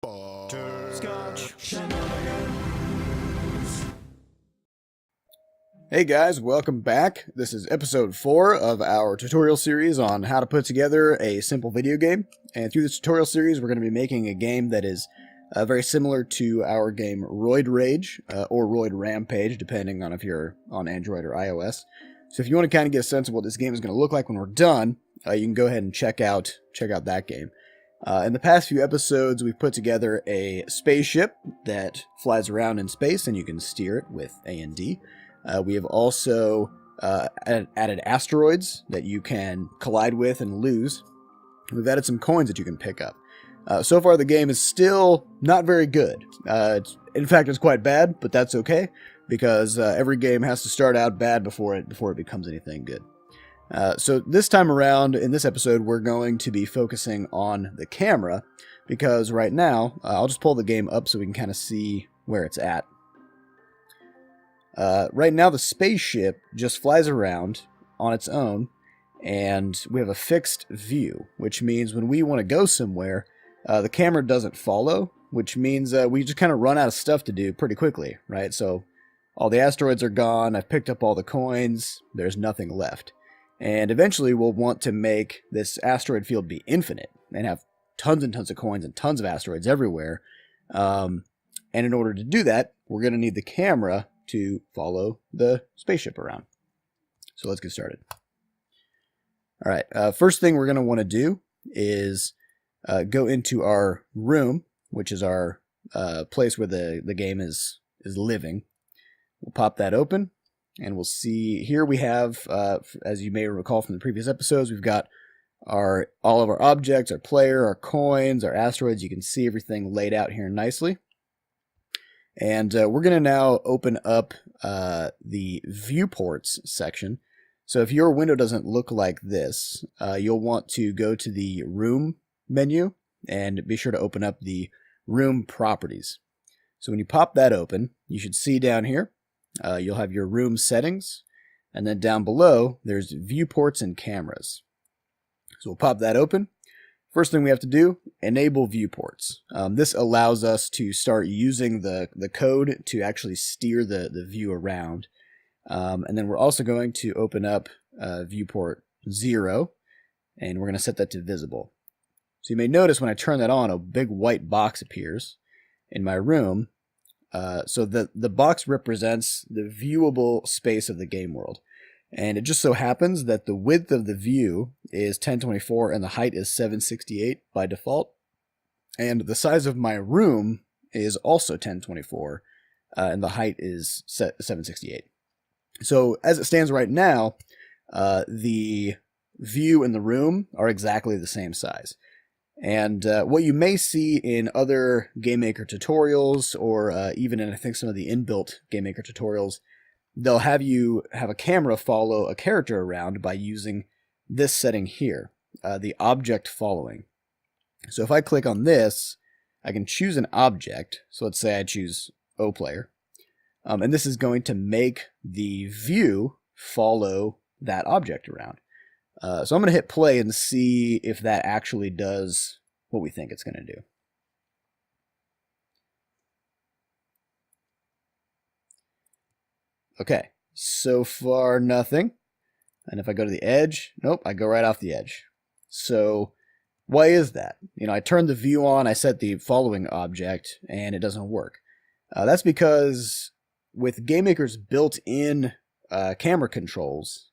Butterscotch Shenanigans. Hey guys, welcome back. This is episode 4 of our tutorial series on how to put together a simple video game. And through this tutorial series, we're going to be making a game that is very similar to our game Roid Rage or Roid Rampage, depending on if you're on Android or iOS. So if you want to kind of get a sense of what this game is going to look like when we're done, you can go ahead and check out that game. In the past few episodes, we've put together a spaceship that flies around in space, and you can steer it with A and D. We have also added asteroids that you can collide with and lose. We've added some coins that you can pick up. So far, the game is still not very good. In fact, it's quite bad, but that's okay, because every game has to start out bad before it becomes anything good. So this time around, in this episode, we're going to be focusing on the camera, because right now, I'll just pull the game up so we can kind of see where it's at. Right now, the spaceship just flies around on its own, and we have a fixed view, which means when we want to go somewhere, the camera doesn't follow, which means we just kind of run out of stuff to do pretty quickly, right? So all the asteroids are gone, I've picked up all the coins, there's nothing left. And eventually we'll want to make this asteroid field be infinite and have tons and tons of coins and tons of asteroids everywhere. And in order to do that, we're going to need the camera to follow the spaceship around. So let's get started. All right, first thing we're going to want to do is go into our room, which is our place where the game is living. We'll pop that open. And we'll see, here we have, as you may recall from the previous episodes, we've got all of our objects, our player, our coins, our asteroids. You can see everything laid out here nicely. And we're going to now open up the Viewports section. So if your window doesn't look like this, you'll want to go to the Room menu and be sure to open up the Room Properties. So when you pop that open, you should see down here, you'll have your room settings, and then down below, there's viewports and cameras. So we'll pop that open. First thing we have to do, enable viewports. This allows us to start using the code to actually steer the view around. And then we're also going to open up viewport 0, and we're going to set that to visible. So you may notice when I turn that on, a big white box appears in my room. So the box represents the viewable space of the game world. And it just so happens that the width of the view is 1024 and the height is 768 by default. And the size of my room is also 1024 and the height is 768. So as it stands right now, the view and the room are exactly the same size. And what you may see in other GameMaker tutorials, or even in I think some of the inbuilt GameMaker tutorials, they'll have you have a camera follow a character around by using this setting here, the object following. So if I click on this, I can choose an object. So let's say I choose O player. And this is going to make the view follow that object around. So I'm going to hit play and see if that actually does what we think it's going to do. Okay, so far nothing. And if I go to the edge, nope, I go right off the edge. So why is that? You know, I turned the view on, I set the following object, and it doesn't work. That's because with GameMaker's built-in camera controls,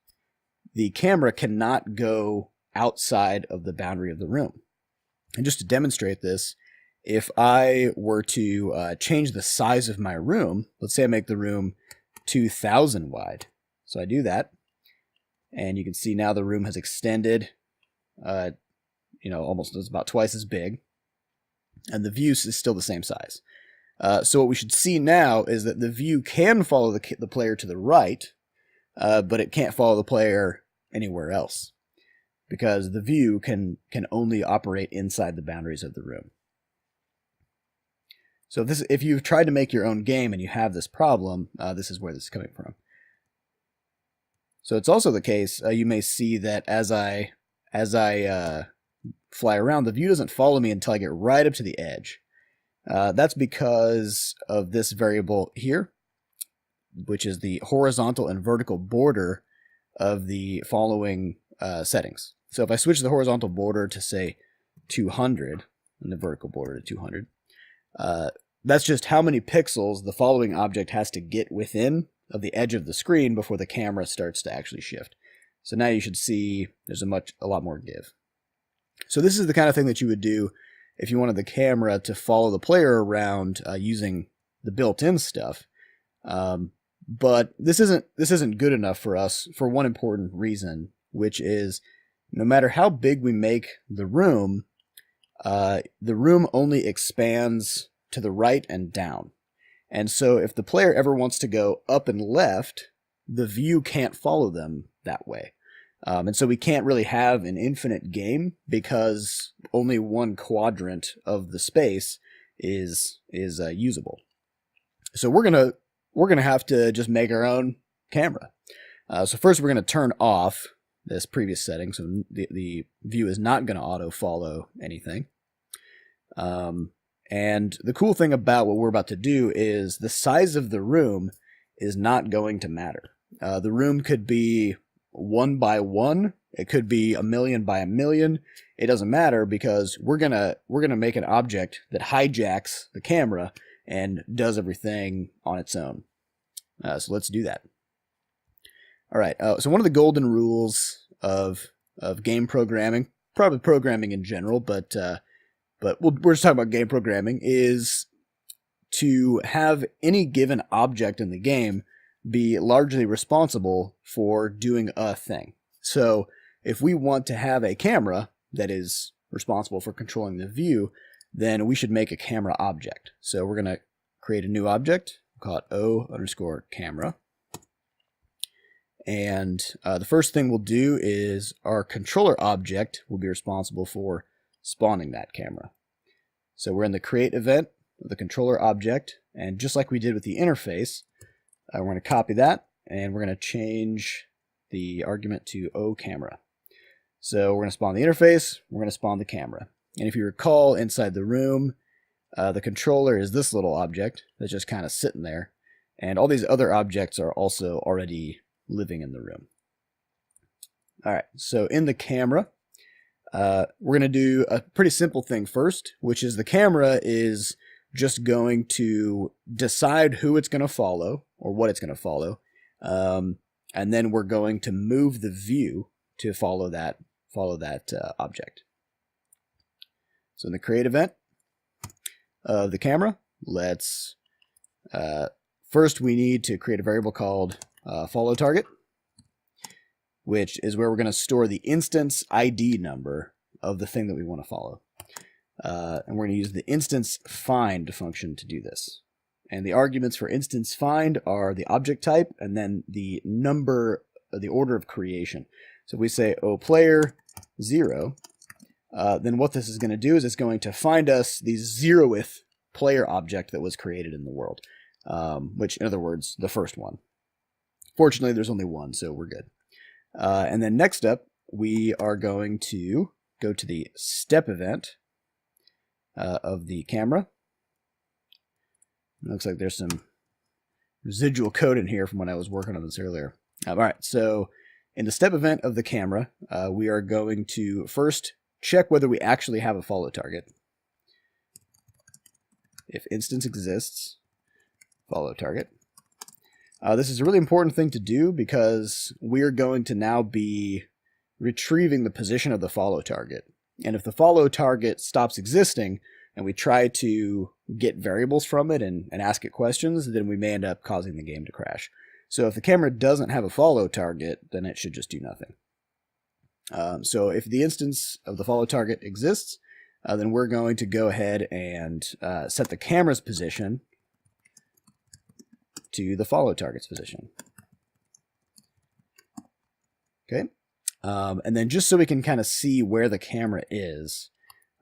the camera cannot go outside of the boundary of the room. And just to demonstrate this, if I were to change the size of my room, let's say I make the room 2000 wide. So I do that, and you can see now the room has extended, almost it's about twice as big, and the view is still the same size. So what we should see now is that the view can follow the player to the right, but it can't follow the player anywhere else, because the view can only operate inside the boundaries of the room. So if you've tried to make your own game and you have this problem, this is where this is coming from. So it's also the case, you may see that as I fly around, the view doesn't follow me until I get right up to the edge. That's because of this variable here, which is the horizontal and vertical border of the following settings. So if I switch the horizontal border to, say, 200, and the vertical border to 200, that's just how many pixels the following object has to get within of the edge of the screen before the camera starts to actually shift. So now you should see there's a lot more give. So this is the kind of thing that you would do if you wanted the camera to follow the player around using the built-in stuff. But this isn't good enough for us for one important reason, which is no matter how big we make the room only expands to the right and down. And so if the player ever wants to go up and left, the view can't follow them that way. And so we can't really have an infinite game because only one quadrant of the space is usable. So we're gonna have to just make our own camera. So first we're gonna turn off this previous setting, so the view is not gonna auto follow anything. And the cool thing about what we're about to do is the size of the room is not going to matter. The room could be 1 by 1. It could be 1,000,000 by 1,000,000. It doesn't matter because we're gonna make an object that hijacks the camera and does everything on its own. So let's do that. All right. So one of the golden rules of game programming, probably programming in general, but we're just talking about game programming, is to have any given object in the game be largely responsible for doing a thing. So if we want to have a camera that is responsible for controlling the view, then we should make a camera object. So we're going to create a new object, call it O_camera. And the first thing we'll do is our controller object will be responsible for spawning that camera. So we're in the create event of the controller object, and just like we did with the interface, we're going to copy that, and we're going to change the argument to OCamera. So we're going to spawn the interface, we're going to spawn the camera. And if you recall, inside the room, the controller is this little object that's just kind of sitting there, and all these other objects are also already living in the room. All right, so in the camera, we're going to do a pretty simple thing first, which is the camera is just going to decide who it's going to follow or what it's going to follow, and then we're going to move the view to follow that object. So in the create event of the camera, let's first we need to create a variable called follow target, which is where we're going to store the instance ID number of the thing that we want to follow. And we're going to use the instance find function to do this. And the arguments for instance find are the object type and then the number, the order of creation. So if we say player 0, then what this is going to do is it's going to find us the 0th player object that was created in the world, which in other words, the first one. Fortunately, there's only one, so we're good. And then next up, we are going to go to the step event of the camera. It looks like there's some residual code in here from when I was working on this earlier. All right, so in the step event of the camera, we are going to first check whether we actually have a follow target. If instance exists, follow target. This is a really important thing to do because we're going to now be retrieving the position of the follow target. And if the follow target stops existing and we try to get variables from it and ask it questions, then we may end up causing the game to crash. So if the camera doesn't have a follow target, then it should just do nothing. So if the instance of the follow target exists, then we're going to go ahead and set the camera's position to the follow target's position. Okay. And then just so we can kind of see where the camera is,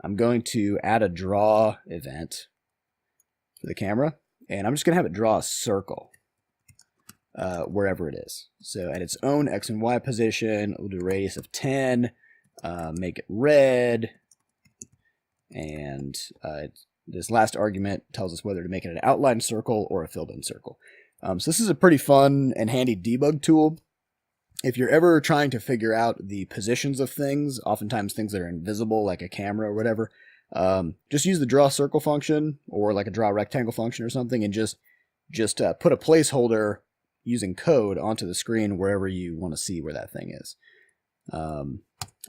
I'm going to add a draw event for the camera, and I'm just going to have it draw a circle wherever it is. So at its own X and Y position, we'll do a radius of 10, make it red, and this last argument tells us whether to make it an outlined circle or a filled-in circle. So this is a pretty fun and handy debug tool. If you're ever trying to figure out the positions of things, oftentimes things that are invisible, like a camera or whatever, just use the draw circle function or like a draw rectangle function or something, and just put a placeholder using code onto the screen wherever you want to see where that thing is. And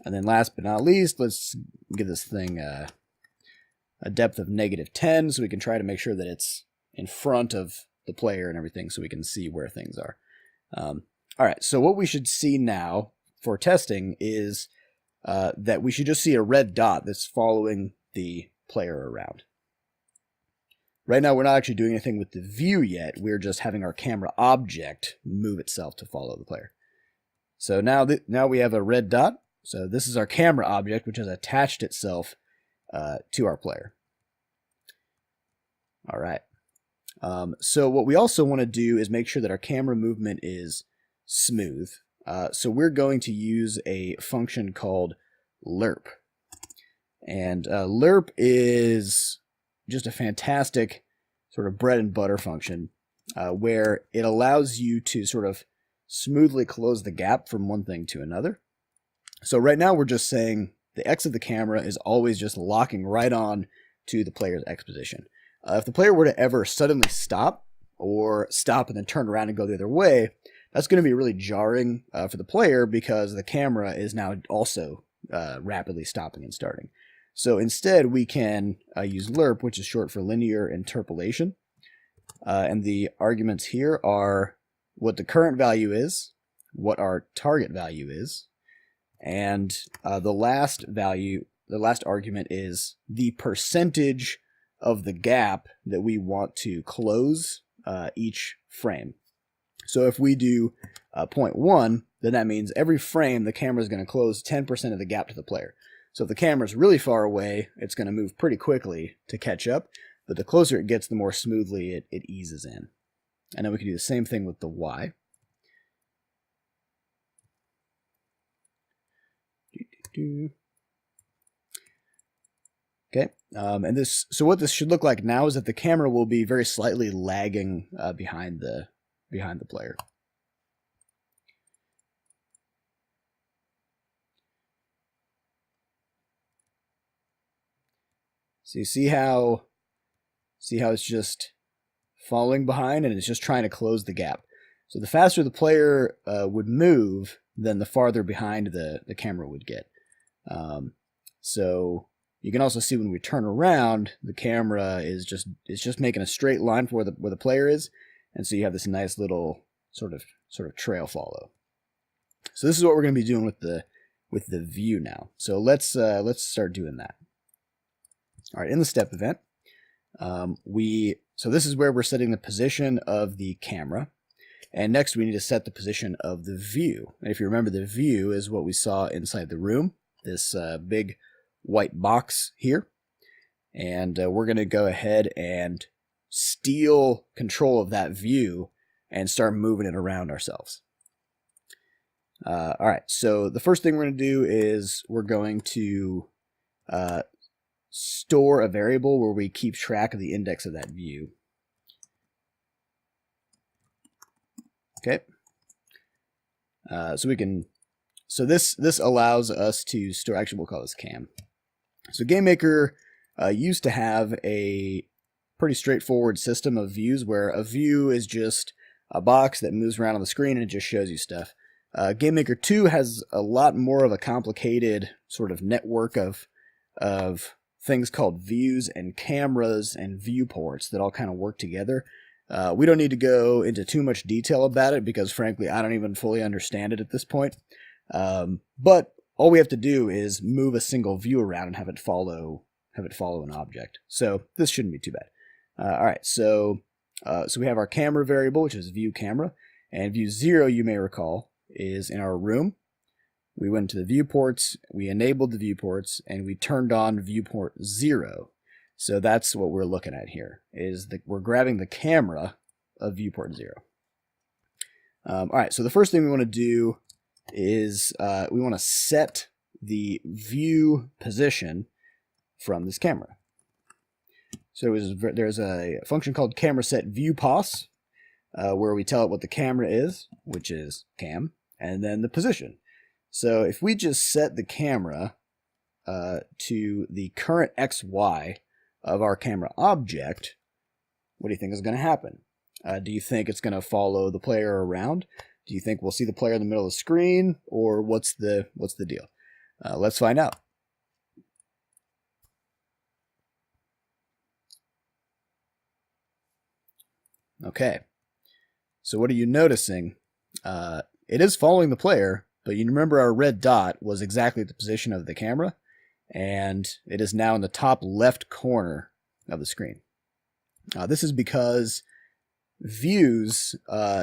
then last but not least, let's give this thing a depth of -10 so we can try to make sure that it's in front of the player and everything so we can see where things are. All right, so what we should see now for testing is that we should just see a red dot that's following the player around. Right now, we're not actually doing anything with the view yet. We're just having our camera object move itself to follow the player. So now we have a red dot. So this is our camera object, which has attached itself to our player. All right. So what we also want to do is make sure that our camera movement is smooth. So we're going to use a function called lerp. And lerp is just a fantastic sort of bread and butter function where it allows you to sort of smoothly close the gap from one thing to another. So right now we're just saying the X of the camera is always just locking right on to the player's X position. If the player were to ever suddenly stop, or stop and then turn around and go the other way, that's going to be really jarring for the player because the camera is now also rapidly stopping and starting. So instead we can use lerp, which is short for linear interpolation. And the arguments here are what the current value is, what our target value is, and the last argument is the percentage of the gap that we want to close each frame. So if we do 0.1, then that means every frame the camera is going to close 10% of the gap to the player. So if the camera is really far away, it's going to move pretty quickly to catch up, but the closer it gets, the more smoothly it eases in. And then we can do the same thing with the Y. Okay, and so what this should look like now is that the camera will be very slightly lagging behind the player. So you see how it's just falling behind and it's just trying to close the gap. So the faster the player would move, then the farther behind the camera would get. So you can also see when we turn around, the camera is just making a straight line for where the player is, and so you have this nice little sort of trail follow. So this is what we're going to be doing with the view now. So let's start doing that. All right, in the step event, so this is where we're setting the position of the camera, and next we need to set the position of the view. And if you remember, the view is what we saw inside the room, this big white box here, and we're going to go ahead and steal control of that view and start moving it around ourselves. All right, so the first thing we're going to do is we're going to store a variable where we keep track of the index of that view. Okay. So this allows us to store, actually we'll call this cam. So GameMaker used to have a pretty straightforward system of views where a view is just a box that moves around on the screen and it just shows you stuff. GameMaker 2 has a lot more of a complicated sort of network of things called views and cameras and viewports that all kind of work together. We don't need to go into too much detail about it because frankly I don't even fully understand it at this point. But all we have to do is move a single view around and have it follow an object. So this shouldn't be too bad. All right, so we have our camera variable, which is view camera, and view 0, you may recall, is in our room. We went to the viewports, we enabled the viewports, and we turned on viewport 0. So that's what we're looking at here, is that we're grabbing the camera of viewport 0. All right, so the first thing we want to do is we want to set the view position from this camera. So there's a function called camera set view pos, where we tell it what the camera is, which is cam, and then the position. So if we just set the camera to the current XY of our camera object, what do you think is going to happen? Do you think it's going to follow the player around? Do you think we'll see the player in the middle of the screen, or what's the deal? Let's find out. Okay, so what are you noticing? It is following the player, but you remember our red dot was exactly the position of the camera, and it is now in the top left corner of the screen. This is because views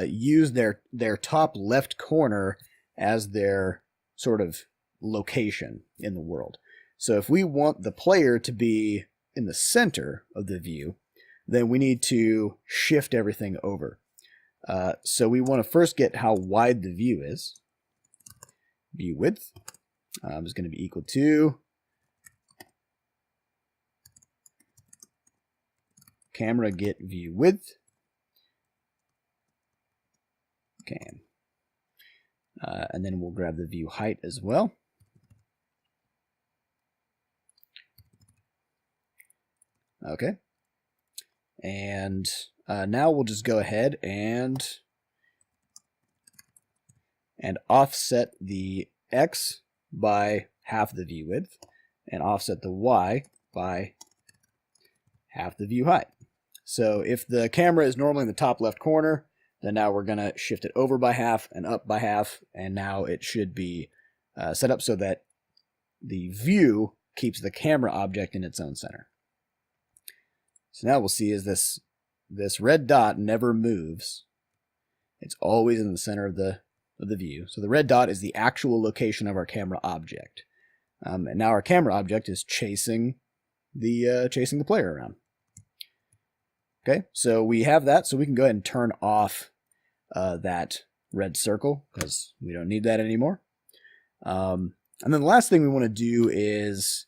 use their top left corner as their sort of location in the world. So if we want the player to be in the center of the view, then we need to shift everything over. So we want to first get how wide the view is. View width is going to be equal to camera get view width cam. And then we'll grab the view height as well. Okay. And now we'll just go ahead and offset the X by half the view width and offset the Y by half the view height. So if the camera is normally in the top left corner, then now we're going to shift it over by half and up by half, and now it should be set up so that the view keeps the camera object in its own center. So now we'll see is this red dot never moves. It's always in the center of the view. So the red dot is the actual location of our camera object. And now our camera object is chasing the player around. Okay, so we have that, so we can go ahead and turn off that red circle because we don't need that anymore. And then the last thing we want to do is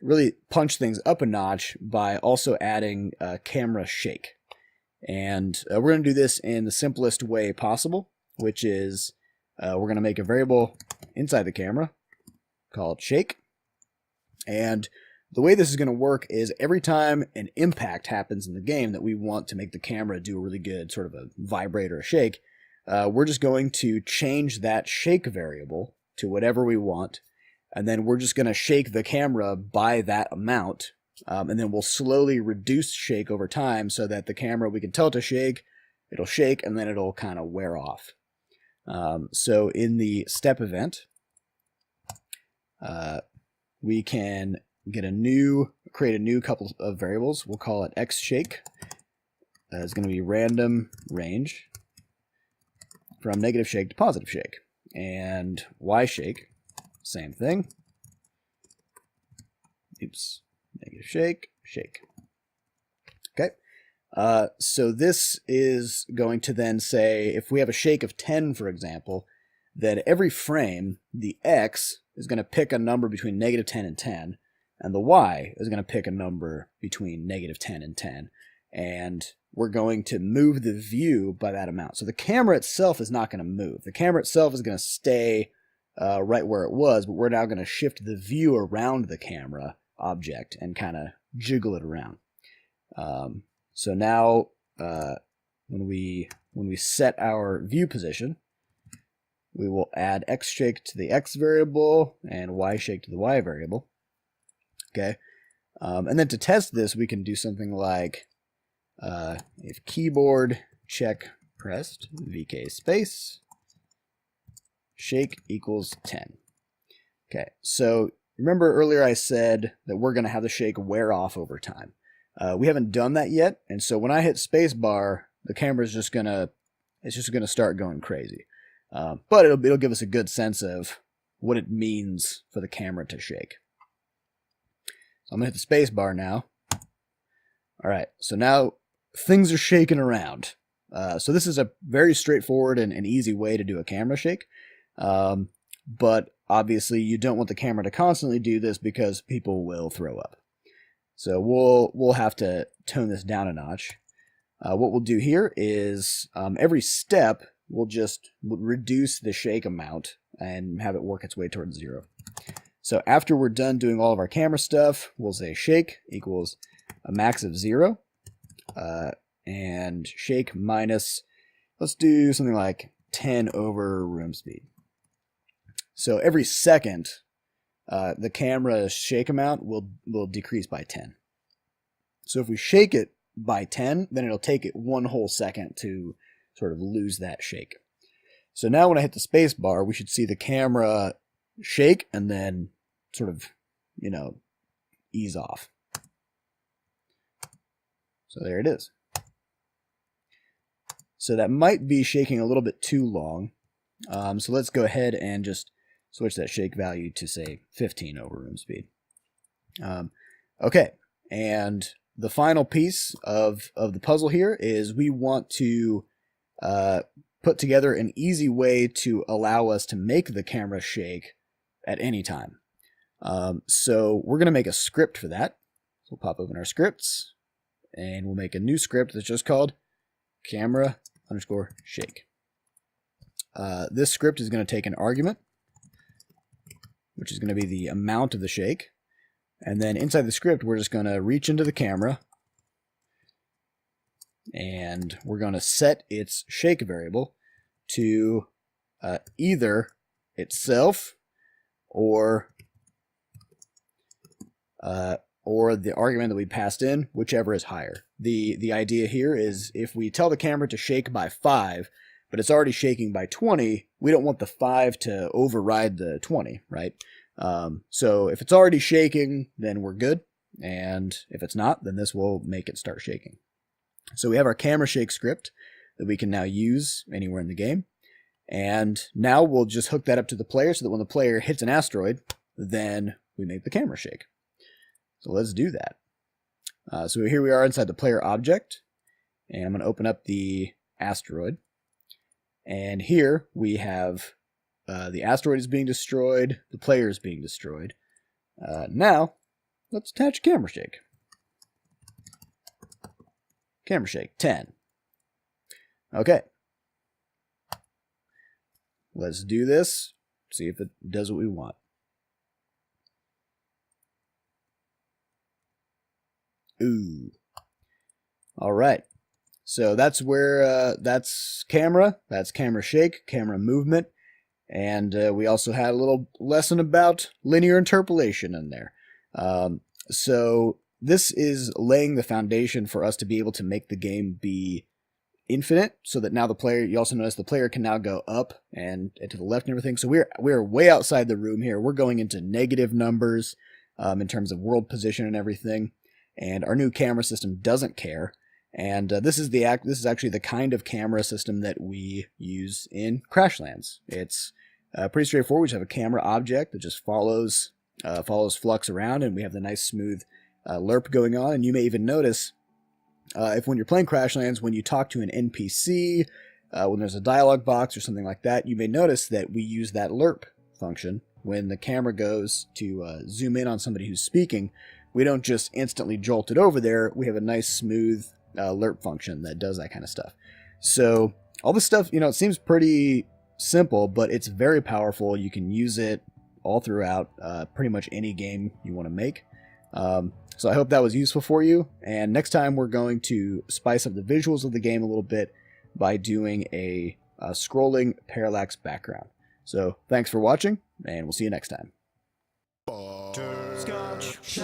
really punch things up a notch by also adding camera shake. And we're going to do this in the simplest way possible, which is we're going to make a variable inside the camera called shake. And the way this is going to work is every time an impact happens in the game that we want to make the camera do a really good sort of a vibrate or a shake, we're just going to change that shake variable to whatever we want, and then we're just going to shake the camera by that amount, and then we'll slowly reduce shake over time so that the camera, we can tell it to shake, it'll shake, and then it'll kind of wear off. So in the step event, we can create a new couple of variables. We'll call it xShake. It's going to be random range from negative shake to positive shake. And yShake, same thing. Oops, negative shake, shake. Okay. So this is going to then say, if we have a shake of 10, for example, then every frame, the X is going to pick a number between negative 10 and 10, and the Y is going to pick a number between negative 10 and 10. And we're going to move the view by that amount. So the camera itself is not going to move. The camera itself is going to stay right where it was, but we're now going to shift the view around the camera object and kind of jiggle it around. So now when we set our view position, we will add xShake to the X variable and yShake to the Y variable. Okay, and then to test this, we can do something like if keyboard check pressed vk space shake equals 10. Okay, so remember earlier I said that we're going to have the shake wear off over time. We haven't done that yet, and so when I hit spacebar, the camera is just gonna start going crazy. But it'll give us a good sense of what it means for the camera to shake. So I'm going to hit the space bar now. All right, so now things are shaking around. So this is a very straightforward and easy way to do a camera shake. But obviously you don't want the camera to constantly do this because people will throw up. So we'll have to tone this down a notch. What we'll do here is every step we'll just reduce the shake amount and have it work its way towards 0. So after we're done doing all of our camera stuff, we'll say shake equals a max of 0, and shake minus, let's do something like 10 over room speed. So every second, the camera shake amount will decrease by 10. So if we shake it by 10, then it'll take it 1 whole second to sort of lose that shake. So now when I hit the space bar, we should see the camera shake and then sort of, ease off. So there it is. So that might be shaking a little bit too long. So let's go ahead and just switch that shake value to, say, 15 over room speed. Okay, and the final piece of the puzzle here is we want to put together an easy way to allow us to make the camera shake at any time. So we're going to make a script for that. So we'll pop open our scripts, and we'll make a new script that's just called camera_shake. This script is going to take an argument, which is going to be the amount of the shake. And then inside the script, we're just going to reach into the camera, and we're going to set its shake variable to either itself or the argument that we passed in, whichever is higher. The idea here is if we tell the camera to shake by 5, but it's already shaking by 20, we don't want the 5 to override the 20, right? So if it's already shaking, then we're good. And if it's not, then this will make it start shaking. So we have our camera shake script that we can now use anywhere in the game. And now we'll just hook that up to the player so that when the player hits an asteroid, then we make the camera shake. So let's do that. So here we are inside the player object, and I'm going to open up the asteroid. And here we have the asteroid is being destroyed, the player is being destroyed. Now, let's attach camera shake. Camera shake, 10. Okay. Let's do this, see if it does what we want. Ooh. All right. So that's where, that's camera shake, camera movement. And we also had a little lesson about linear interpolation in there. So this is laying the foundation for us to be able to make the game be infinite, so that now the player, you also notice the player can now go up and to the left and everything. So we're way outside the room here. We're going into negative numbers in terms of world position and everything. And our new camera system doesn't care. And this is actually the kind of camera system that we use in Crashlands. It's pretty straightforward. We just have a camera object that just follows Flux around, and we have the nice smooth lerp going on. And you may even notice if when you're playing Crashlands, when you talk to an NPC, when there's a dialog box or something like that, you may notice that we use that lerp function. When the camera goes to zoom in on somebody who's speaking, we don't just instantly jolt it over there. We have a nice smooth lerp function that does that kind of stuff. So all this stuff, it seems pretty simple, but it's very powerful. You can use it all throughout pretty much any game you want to make. So I hope that was useful for you. And next time we're going to spice up the visuals of the game a little bit by doing a scrolling parallax background. So thanks for watching, and we'll see you next time. Butterscotch.